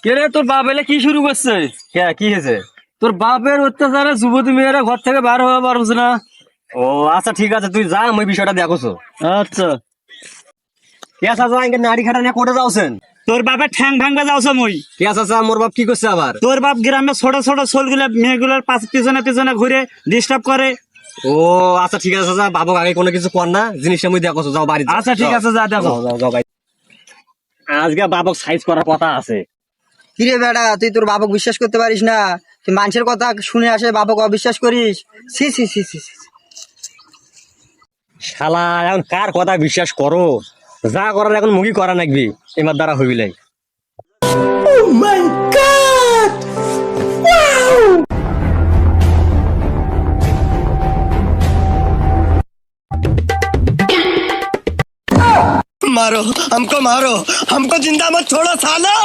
কে রে, তোর বাপ এলে কি শুরু করছে? কে কি হয়েছে? তোর বাপের অত্যাচারে যুবতী মেয়েরা ঘর থেকে বার হওয়া পারছে না। ও আচ্ছা ঠিক আছে, তুই যা, আমি বিষয়টা দেখোছো। আচ্ছা, কে চাচা আঙ্কে নারী খাটা নিয়ে কোটে যাওছেন? তোর বাপের ঠ্যাং ভাঙবে যাওছ মই। কে চাচা মোর বাপ কি করছে আবার? তোর বাপ গ্রামে ছোট ছোট ছোলগুলা মেয়েগুলোর পিছনে পিছনে ঘুরে ডিস্টার্ব করে। ও আচ্ছা ঠিক আছে চাচা, বাবুক আগে কোনো কিছু কর না, জিনিসটা মুই দেখোছো, যাও বাড়ি আচ্ছা ঠিক আছে, যা দেখো। যাও ভাই। আজকে বাবুক সাইজ করার কথা আছে। কিরে বেটা, তুই তোর বাবক বিশ্বাস করতে পারিস না? তুই মানুষের কথা শুনে আসে বাবক অবিশ্বাস করিস? সি সি সি সি সি। শালা এখন কার কথা বিশ্বাস করো? যা করার এখন মুখি করা নাকবি, এমার দ্বারা হইবিলাই। मारो, हमको जिंदा मत छोड़ो सालो।